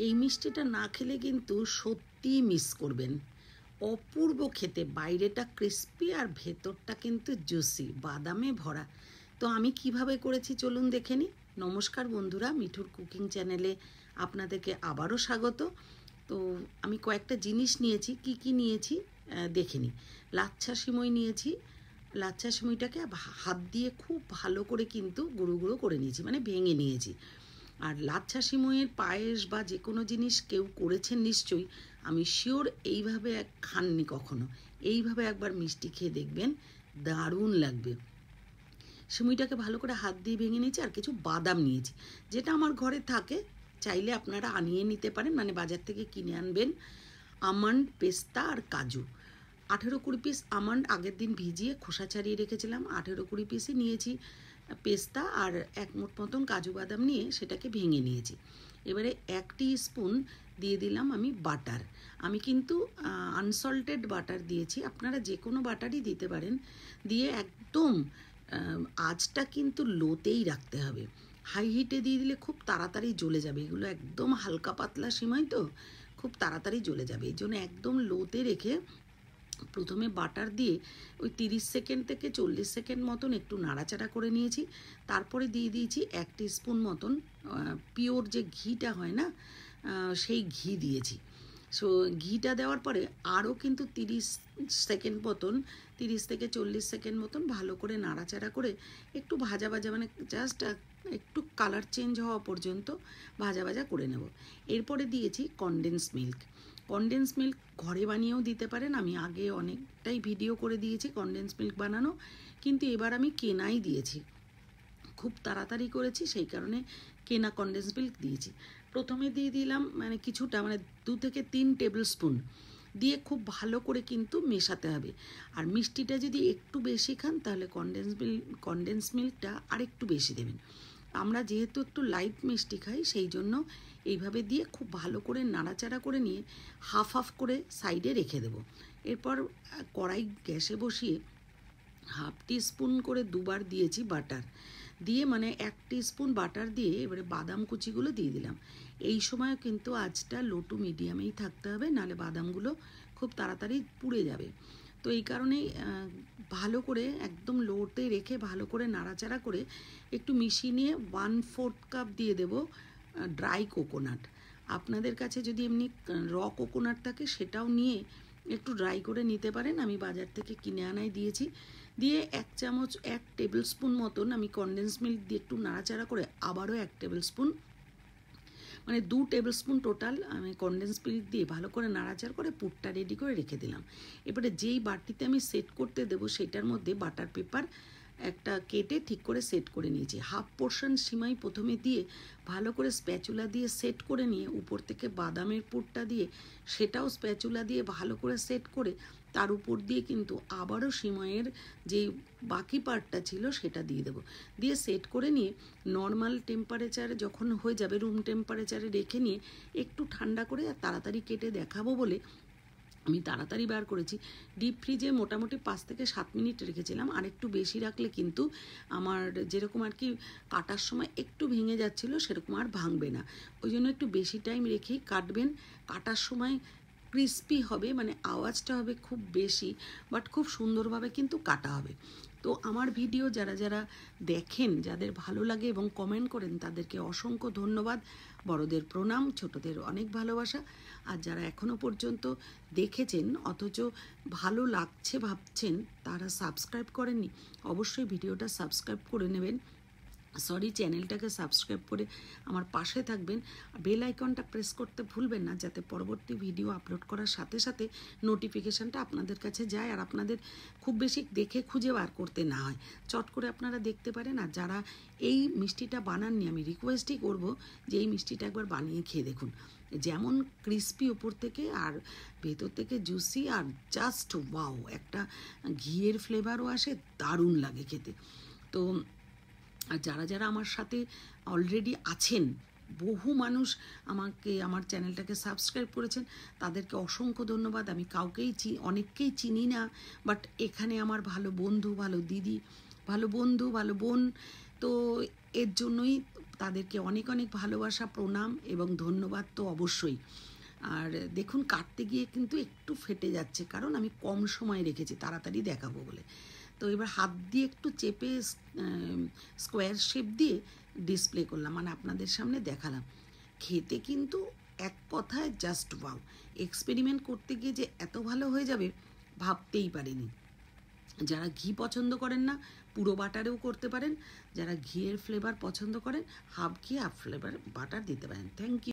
এই মিষ্টিটা না খেলে কিন্তু সত্যিই মিস করবেন। অপূর্ব খেতে, বাইরেটা ক্রিস্পি আর ভেতরটা কিন্তু জুসি, বাদামে ভরা। তো আমি কিভাবে করেছি চলুন দেখে নিই। নমস্কার বন্ধুরা, মিঠুর কুকিং চ্যানেলে আপনাদেরকে আবারও স্বাগত। তো আমি কয়েকটা জিনিস নিয়েছি, কি কি নিয়েছি দেখে নিই। লাচ্ছা সিমই নিয়েছি। লাচ্ছা সিমইটাকে হাত দিয়ে খুব ভালো করে কিন্তু গুঁড়ো গুঁড়ো করে নিয়েছি, মানে ভেঙে নিয়েছি। আর লাচ্ছা সিমইয়ের পায়েস বা যে কোনো জিনিস কেউ করেছেন নিশ্চয়ই, আমি শিওর এইভাবে খাননি কখনো। এইভাবে একবার মিষ্টি খেয়ে দেখবেন, দারুণ লাগবে। সিমইটাকে ভালো করে হাত দিয়ে ভেঙে নিয়েছি, আর কিছু বাদাম নিয়েছি, যেটা আমার ঘরে থাকে, চাইলে আপনারা আনিয়ে নিতে পারেন, মানে বাজার থেকে কিনে আনবেন। আমন্ড, পেস্তা আর কাজু। 18-20 পিস আমন্ড আগের দিন ভিজিয়ে খোসা ছাড়িয়ে রেখেছিলাম। 18-20 পিসই নিয়েছি পেস্তা, আর 1 মুঠ মতন কাজু বাদাম নিয়ে সেটাকে ভেঙে নিয়েছি। এবারে 1 টিস্পুন দিয়ে দিলাম আমি বাটার। আমি কিন্তু আনসল্টেড বাটার দিয়েছি, আপনারা যে কোনো বাটারই দিতে পারেন। দিয়ে একদম আঁচটা কিন্তু লোতেই রাখতে হবে। হাই হিটে দিয়ে দিলে খুব তাড়াতাড়ি জ্বলে যাবে। এগুলো একদম হালকা পাতলা সিমাই তো, খুব তাড়াতাড়ি জ্বলে যাবে। এই জন্য একদম লোতে রেখে প্রথমে বাটার দিয়ে ওই 30 সেকেন্ড থেকে 40 সেকেন্ড মতন একটু নাড়াচাড়া করে নিয়েছি। তারপরে দিয়ে দিয়েছি 1 টিস্পুন মতন পিওর যে ঘিটা হয় না, সেই ঘি দিয়েছি। সো ঘিটা দেওয়ার পরে আরও কিন্তু 30 সেকেন্ড মতন, 30 থেকে 40 সেকেন্ড মতন ভালো করে নাড়াচাড়া করে একটু ভাজা ভাজা, মানে জাস্ট একটু কালার চেঞ্জ হওয়া পর্যন্ত ভাজা ভাজা করে নেব। এরপরে দিয়েছি কনডেন্স মিল্ক। কনডেন্স মিল্ক ঘরে বানিয়েও দিতে পারেন, আমি আগে অনেকটাই ভিডিও করে দিয়েছি কনডেন্স মিল্ক বানানো, কিন্তু এবার আমি কেনাই দিয়েছি, খুব তাড়াতাড়ি করেছি সেই কারণে কেনা কনডেন্স মিল্ক দিয়েছি। প্রথমে দিয়ে দিলাম মানে কিছুটা, মানে 2 থেকে 3 টেবিল স্পুন দিয়ে খুব ভালো করে কিন্তু মেশাতে হবে। আর মিষ্টিটা যদি একটু বেশি খান তাহলে কনডেন্স মিল্কটা আর একটু বেশি দেবেন। আমরা যেহেতু একটু লাইট মিষ্টি খাই, সেই জন্য এইভাবে দিয়ে খুব ভালো করে নাড়াচাড়া করে নিয়ে হাফ হাফ করে সাইডে রেখে দেব। এরপর কড়াই গ্যাসে বসিয়ে 1/2 টিস্পুন করে 2বার দিয়েছি বাটার দিয়ে, মানে 1 টিস্পুন বাটার দিয়ে এবারে বাদাম কুচিগুলো দিয়ে দিলাম। এই সময় কিন্তু আঁচটা লো টু মিডিয়ামেই থাকতে হবে, নাহলে বাদামগুলো খুব তাড়াতাড়ি পুড়ে যাবে। তো এই কারণেই ভালো করে একদম লোতে রেখে ভালো করে নাড়াচাড়া করে একটু মিশিয়ে নিয়ে 1/4 কাপ দিয়ে দেব ড্রাই কোকোনাট। আপনাদের কাছে যদি এমনি র কোকোনাট থাকে সেটাও নিয়ে একটু ড্রাই করে নিতে পারেন, আমি বাজার থেকে কিনে আনাই দিয়েছি। দিয়ে 1 টেবিল স্পুন মতন আমি কনডেন্স মিল্ক দিয়ে একটু নাড়াচাড়া করে আবারও 1 টেবিল স্পুন, মানে 2 টেবিল স্পুন টোটাল আমি কনডেন্স মিল্ক দিয়ে ভালো করে নাড়াচাড়া করে পুরটা রেডি করে রেখে দিলাম। এবারে যেই বাটিতে আমি সেট করতে দেবো সেটার মধ্যে বাটার পেপার একটা কেটে ঠিক করে সেট করে নিয়েছি। হাফ পোর্শন সিমাই প্রথমে দিয়ে ভালো করে স্প্যাচুলা দিয়ে সেট করে নিয়ে উপর থেকে বাদামের পুরটা দিয়ে সেটাও স্প্যাচুলা দিয়ে ভালো করে সেট করে তার উপর দিয়ে কিন্তু আবারও সিমাইয়ের যে বাকি পার্টটা ছিল সেটা দিয়ে দেবো। দিয়ে সেট করে নিয়ে নর্মাল টেম্পারেচারে যখন হয়ে যাবে, রুম টেম্পারেচারে রেখে নিয়ে একটু ঠান্ডা করে আর তাড়াতাড়ি কেটে দেখাবো বলে আমি তাড়াতাড়ি বার করেছি। ডিপ ফ্রিজে মোটামুটি 5 থেকে 7 মিনিট রেখেছিলাম, আর একটু বেশি রাখলে কিন্তু আমার যেরকম আর কি কাটার সময় একটু ভেঙে যাচ্ছিলো সেরকম আর ভাঙবে না। ওই জন্য একটু বেশি টাইম রেখেই কাটবেন। কাটার সময় ক্রিস্পি হবে, মানে আওয়াজটা হবে খুব বেশি, বাট খুব সুন্দরভাবে কিন্তু কাটা হবে। তো আমার ভিডিও যারা যারা দেখেন, যাদের ভালো লাগে এবং কমেন্ট করেন, তাদেরকে অসংখ্য ধন্যবাদ। বড়দের প্রণাম, ছোটদের অনেক ভালোবাসা। আর যারা এখনও পর্যন্ত দেখেছেন অথচ ভালো লাগছে ভাবছেন, তারা সাবস্ক্রাইব করেননি, অবশ্যই ভিডিওটা সাবস্ক্রাইব করে নেবেন। চ্যানেলটাকে সাবস্ক্রাইব করে আমার পাশে থাকবেন। বেল আইকনটা প্রেস করতে ভুলবেন না, যাতে পরবর্তী ভিডিও আপলোড করার সাথে সাথে নোটিফিকেশানটা আপনাদের কাছে যায় আর আপনাদের খুব বেশি দেখে খুঁজে বার করতে না হয়, চট করে আপনারা দেখতে পারেন। আর যারা এই মিষ্টিটা বানাননি, আমি রিকোয়েস্টই করব যে এই মিষ্টিটা একবার বানিয়ে খেয়ে দেখুন। যেমন ক্রিস্পি উপর থেকে আর ভেতর থেকে জুসি, আর জাস্ট ওয়াও, একটা ঘিয়ের ফ্লেভারও আসে, দারুণ লাগে খেতে। তো আর যারা যারা আমার সাথে অলরেডি আছেন, বহু মানুষ আমাকে আমার চ্যানেলটাকে সাবস্ক্রাইব করেছেন, তাদেরকে অসংখ্য ধন্যবাদ। আমি অনেককেই চিনি না, বাট এখানে আমার ভালো বন্ধু, ভালো দিদি, ভালো বন্ধু, ভালো বোন, তো এর জন্যই তাদেরকে অনেক অনেক ভালোবাসা, প্রণাম এবং ধন্যবাদ তো অবশ্যই। আর দেখুন কাটতে গিয়ে কিন্তু একটু ফেটে যাচ্ছে, কারণ আমি কম সময় রেখেছি তাড়াতাড়ি দেখাবো বলে। তো এবার হাত দিয়ে একটু চেপে স্কোয়ার শেপ দিয়ে ডিসপ্লে করলাম, মানে আপনাদের সামনে দেখালাম। খেতে কিন্তু এক কথায় জাস্ট ওয়াও। এক্সপেরিমেন্ট করতে গিয়ে যে এত ভালো হয়ে যাবে ভাবতেই পারিনি। যারা ঘি পছন্দ করেন না, পুরো বাটারেও করতে পারেন। যারা ঘিয়ের ফ্লেভার পছন্দ করেন, হাফ ঘি হাফ ফ্লেভার বাটার দিতে পারেন। Thank you.